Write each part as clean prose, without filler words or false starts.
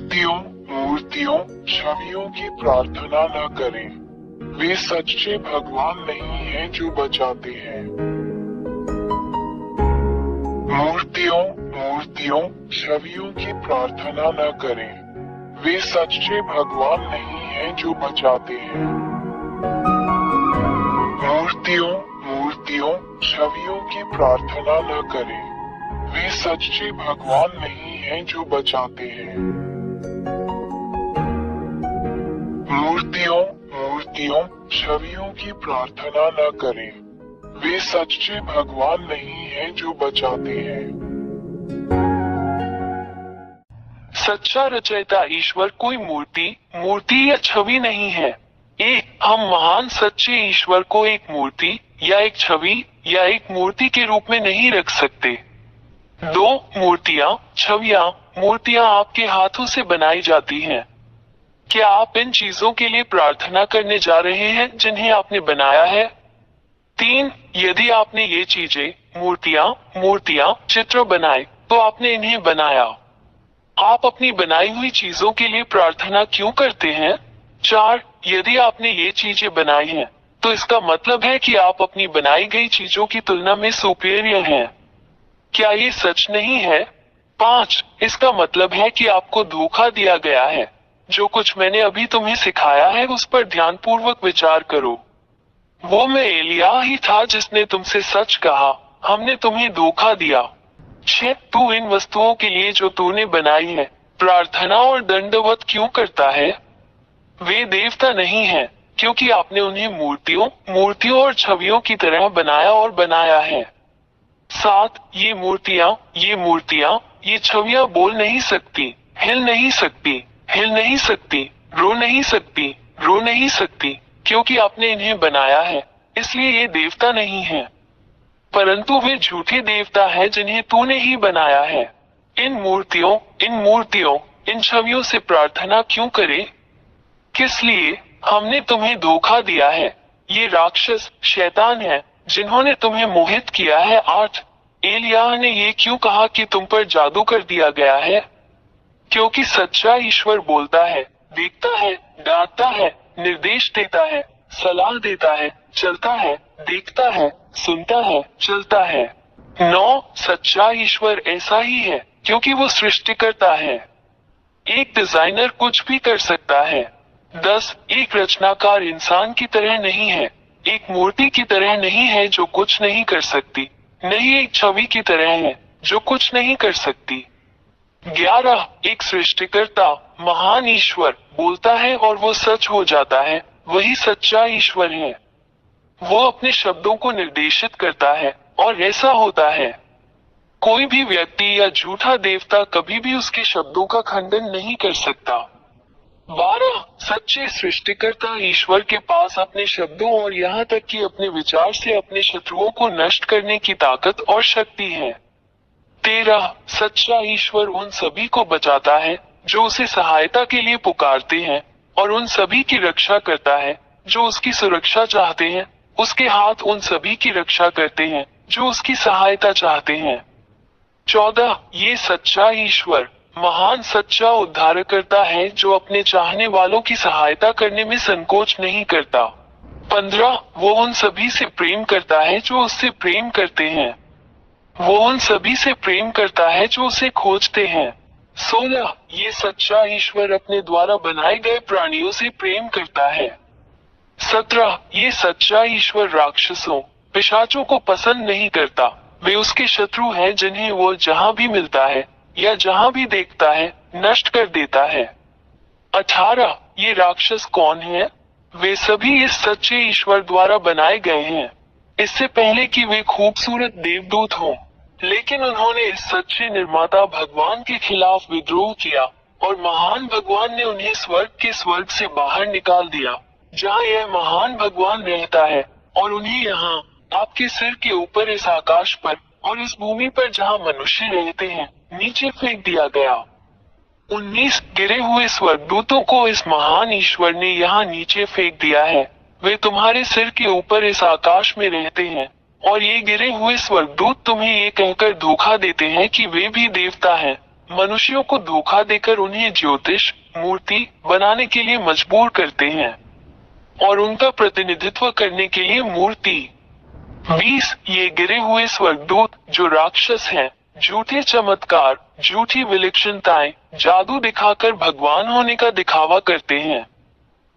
मूर्तियों मूर्तियों छवियों की प्रार्थना न करें। वे सच्चे भगवान नहीं हैं जो बचाते हैं। मूर्तियों मूर्तियों छवियों की प्रार्थना न करें। वे सच्चे भगवान नहीं हैं जो बचाते हैं। मूर्तियों मूर्तियों छवियों की प्रार्थना न करें। वे सच्चे भगवान नहीं हैं जो बचाते हैं। मूर्तियों मूर्तियों छवियों की प्रार्थना न करें। वे सच्चे भगवान नहीं हैं जो बचाते हैं। सच्चा रचयिता ईश्वर कोई मूर्ति या छवि नहीं है। हम महान सच्चे ईश्वर को एक मूर्ति या एक छवि या एक मूर्ति के रूप में नहीं रख सकते। दो मूर्तियां आपके हाथों से बनाई जाती हैं। क्या आप इन चीजों के लिए प्रार्थना करने जा रहे हैं जिन्हें आपने बनाया है? 3. यदि आपने ये चीजें मूर्तियां चित्र बनाए तो आपने इन्हें बनाया। आप अपनी बनाई हुई चीजों के लिए प्रार्थना क्यों करते हैं? 4. यदि आपने ये चीजें बनाई हैं तो इसका मतलब है कि आप अपनी बनाई गई चीजों की तुलना में सुपीरियर हैं। क्या ये सच नहीं है? 5. इसका मतलब है कि आपको धोखा दिया गया है। जो कुछ मैंने अभी तुम्हें सिखाया है उस पर ध्यानपूर्वक विचार करो। वो मैं एलिया ही था जिसने तुमसे सच कहा, हमने तुम्हें धोखा दिया। 6. तू इन वस्तुओं के लिए जो तूने बनाई है प्रार्थना और दंडवत क्यों करता है? वे देवता नहीं हैं, क्योंकि आपने उन्हें मूर्तियों और छवियों की तरह बनाया और बनाया है। 7. ये मूर्तियां, ये छवियां बोल नहीं सकती, हिल नहीं सकती, रो नहीं सकती, क्योंकि आपने इन्हें बनाया है, इसलिए ये देवता नहीं है। परंतु वे झूठे देवता हैं जिन्हें तूने ही बनाया है। इन मूर्तियों, इन छवियों से प्रार्थना क्यों करें? किस लिए? हमने तुम्हें धोखा दिया है। ये राक्षस शैतान है जिन्होंने तुम्हें मोहित किया है। 8. एलिया ने ये क्यों कहा कि तुम पर जादू कर दिया गया है? क्योंकि सच्चा ईश्वर बोलता है, देखता है, डांटता है, निर्देश देता है, सलाह देता है, चलता है, देखता है, सुनता है, चलता है। 9. सच्चा ईश्वर ऐसा ही है क्योंकि वो सृष्टिकर्ता है। एक डिजाइनर कुछ भी कर सकता है। 10. एक रचनाकार इंसान की तरह नहीं है, एक मूर्ति की तरह नहीं है जो कुछ नहीं कर सकती, नहीं एक छवि की तरह है जो कुछ नहीं कर सकती। 11. एक सृष्टिकर्ता महान ईश्वर बोलता है और वो सच हो जाता है, वही सच्चा ईश्वर है। वो अपने शब्दों को निर्देशित करता है और ऐसा होता है। कोई भी व्यक्ति या झूठा देवता कभी भी उसके शब्दों का खंडन नहीं कर सकता। 12. सच्चे सृष्टिकर्ता ईश्वर के पास अपने शब्दों और यहाँ तक कि अपने विचार से अपने शत्रुओं को नष्ट करने की ताकत और शक्ति है। 13. सच्चा ईश्वर उन सभी को बचाता है जो उसे सहायता के लिए पुकारते हैं और उन सभी की रक्षा करता है जो उसकी सुरक्षा चाहते हैं। उसके हाथ उन सभी की रक्षा करते हैं जो उसकी सहायता चाहते हैं। 14. ये सच्चा ईश्वर महान सच्चा उद्धारकर्ता है जो अपने चाहने वालों की सहायता करने में संकोच नहीं करता। 15. वो उन सभी से प्रेम करता है जो उससे प्रेम करते हैं। वो उन सभी से प्रेम करता है जो उसे खोजते हैं। 16. ये सच्चा ईश्वर अपने द्वारा बनाए गए प्राणियों से प्रेम करता है। 17. ये सच्चा ईश्वर राक्षसों पिशाचों को पसंद नहीं करता, वे उसके शत्रु हैं जिन्हें वो जहां भी मिलता है या जहां भी देखता है नष्ट कर देता है। 18. ये राक्षस कौन है? वे सभी इस सच्चे ईश्वर द्वारा बनाए गए हैं, इससे पहले कि वे खूबसूरत देवदूत हों। लेकिन उन्होंने इस सच्चे निर्माता भगवान के खिलाफ विद्रोह किया और महान भगवान ने उन्हें स्वर्ग से बाहर निकाल दिया, जहां यह महान भगवान रहता है, और उन्हें यहाँ आपके सिर के ऊपर इस आकाश पर और इस भूमि पर जहां मनुष्य रहते हैं नीचे फेंक दिया गया। 19 गिरे हुए स्वर्गदूतों को इस महान ईश्वर ने यहाँ नीचे फेंक दिया है। वे तुम्हारे सिर के ऊपर इस आकाश में रहते हैं और ये गिरे हुए स्वर्गदूत तुम्हें ये कहकर धोखा देते हैं कि वे भी देवता हैं, मनुष्यों को धोखा देकर उन्हें ज्योतिष मूर्ति बनाने के लिए मजबूर करते हैं और उनका प्रतिनिधित्व करने के लिए मूर्ति। 20 ये गिरे हुए स्वर्गदूत जो राक्षस हैं, झूठे चमत्कार, झूठी विलक्षणताएं, जादू दिखाकर भगवान होने का दिखावा करते हैं,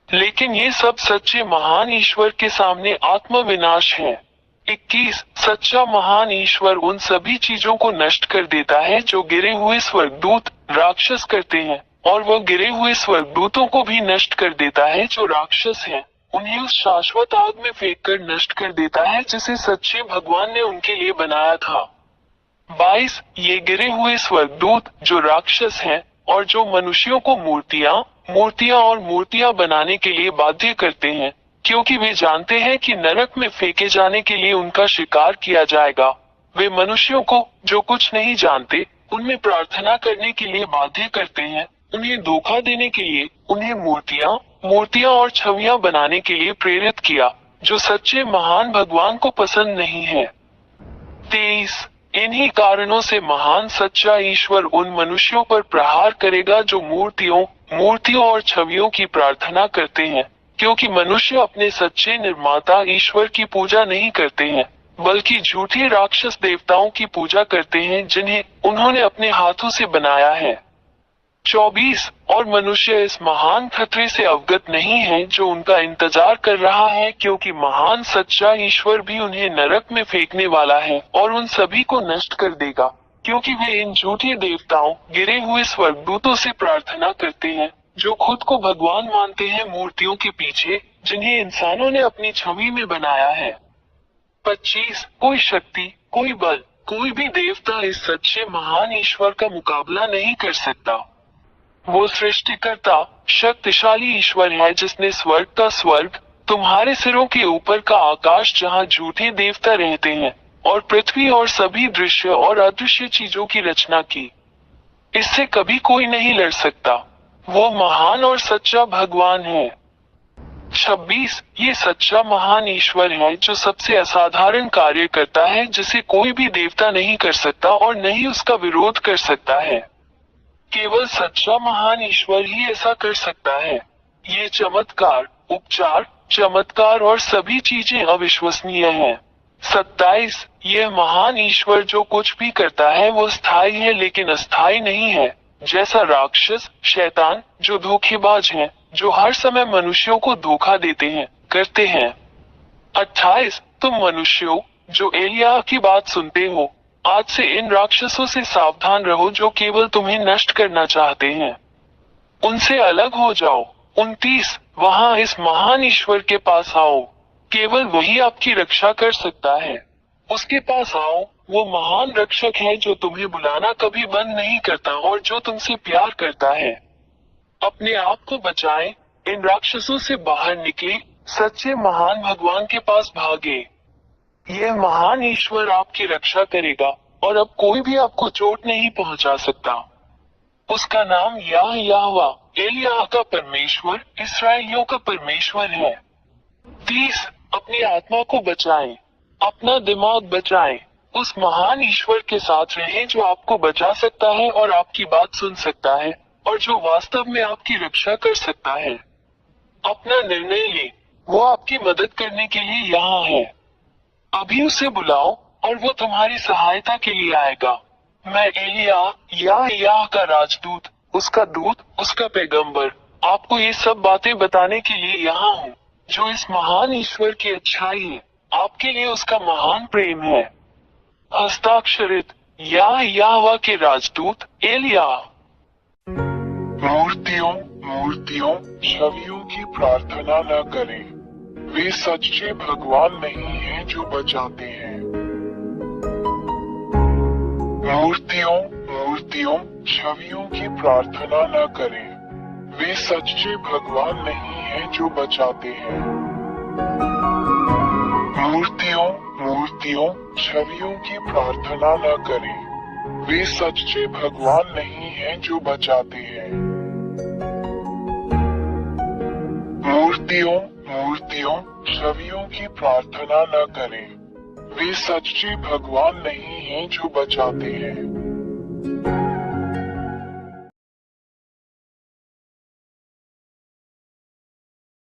लेकिन ये सब सच्चे महान ईश्वर के सामने आत्मविनाश है। 21 सच्चा महान ईश्वर उन सभी चीजों को नष्ट कर देता है जो गिरे हुए स्वर्गदूत राक्षस करते हैं, और वह गिरे हुए स्वर्गदूतों को भी नष्ट कर देता है जो राक्षस हैं, उन्हें उस शाश्वत आग में फेंककर नष्ट कर देता है जिसे सच्चे भगवान ने उनके लिए बनाया था। 22 ये गिरे हुए स्वर्गदूत जो राक्षस हैं और जो मनुष्यों को मूर्तियां बनाने के लिए बाध्य करते हैं, क्योंकि वे जानते हैं कि नरक में फेंके जाने के लिए उनका शिकार किया जाएगा। वे मनुष्यों को जो कुछ नहीं जानते उनमें प्रार्थना करने के लिए बाध्य करते हैं, उन्हें धोखा देने के लिए उन्हें मूर्तियां और छवियां बनाने के लिए प्रेरित किया, जो सच्चे महान भगवान को पसंद नहीं है। 23 इन्हीं कारणों से महान सच्चा ईश्वर उन मनुष्यों पर प्रहार करेगा जो मूर्तियों और छवियों की प्रार्थना करते हैं, क्योंकि मनुष्य अपने सच्चे निर्माता ईश्वर की पूजा नहीं करते हैं, बल्कि झूठे राक्षस देवताओं की पूजा करते हैं जिन्हें उन्होंने अपने हाथों से बनाया है। 24 और मनुष्य इस महान खतरे से अवगत नहीं है जो उनका इंतजार कर रहा है, क्योंकि महान सच्चा ईश्वर भी उन्हें नरक में फेंकने वाला है और उन सभी को नष्ट कर देगा, क्योंकि वे इन झूठे देवताओं गिरे हुए स्वर्गदूतों से प्रार्थना करते हैं जो खुद को भगवान मानते हैं मूर्तियों के पीछे जिन्हें इंसानों ने अपनी छवि में बनाया है। 25 कोई शक्ति, कोई बल, कोई भी देवता इस सच्चे महान ईश्वर का मुकाबला नहीं कर सकता। वो सृष्टिकर्ता शक्तिशाली ईश्वर है जिसने स्वर्ग का स्वर्ग, तुम्हारे सिरों के ऊपर का आकाश जहाँ झूठे देवता रहते हैं, और पृथ्वी और सभी दृश्य और अदृश्य चीजों की रचना की। इससे कभी कोई नहीं लड़ सकता। वो महान और सच्चा भगवान है। 26 ये सच्चा महान ईश्वर है जो सबसे असाधारण कार्य करता है जिसे कोई भी देवता नहीं कर सकता और नहीं उसका विरोध कर सकता है। केवल सच्चा महान ईश्वर ही ऐसा कर सकता है। ये चमत्कार, उपचार, चमत्कार और सभी चीजें अविश्वसनीय हैं। 27 यह महान ईश्वर जो कुछ भी करता है वो स्थायी है लेकिन अस्थायी नहीं है, जैसा राक्षस, शैतान जो धोखेबाज हैं, जो हर समय मनुष्यों को धोखा देते हैं, करते हैं। 28 तुम मनुष्यों जो एलिया की बात सुनते हो, आज से इन राक्षसों से सावधान रहो जो केवल तुम्हें नष्ट करना चाहते हैं। उनसे अलग हो जाओ। 29 वहाँ इस महान ईश्वर के पास आओ, केवल वही आपकी रक्षा कर सकता है। उसके पास आओ, वो महान रक्षक है जो तुम्हें बुलाना कभी बंद नहीं करता और जो तुमसे प्यार करता है। अपने आप को बचाएं, इन राक्षसों से बाहर निकले, सच्चे महान भगवान के पास भागे। यह महान ईश्वर आपकी रक्षा करेगा और अब कोई भी आपको चोट नहीं पहुंचा सकता। उसका नाम याहवा, एलियाह का परमेश्वर, इस्राएलियों का परमेश्वर है। 30 अपनी आत्मा को बचाएं, अपना दिमाग बचाएं, उस महान ईश्वर के साथ रहें जो आपको बचा सकता है और आपकी बात सुन सकता है और जो वास्तव में आपकी रक्षा कर सकता है। अपना निर्णय लें, वो आपकी मदद करने के लिए यहाँ है। अभी उसे बुलाओ और वो तुम्हारी सहायता के लिए आएगा। मैं एलियाह का राजदूत, उसका दूत, उसका पैगंबर, आपको ये सब बातें बताने के लिए यहाँ हूँ, जो इस महान ईश्वर की अच्छाई है, आपके लिए उसका महान प्रेम है। हस्ताक्षरित याहवा के राजदूत एलियाह। मूर्तियों छवियों की प्रार्थना न करें, वे सच्चे भगवान नहीं हैं जो बचाते हैं। मूर्तियों छवियों की प्रार्थना न करें, वे सच्चे भगवान नहीं हैं जो बचाते हैं। मूर्तियों छवियों की प्रार्थना न करें, वे सच्चे भगवान नहीं हैं जो बचाते हैं। मूर्तियों छवियों की प्रार्थना न करें, वे सच्चे भगवान नहीं हैं जो बचाते हैं।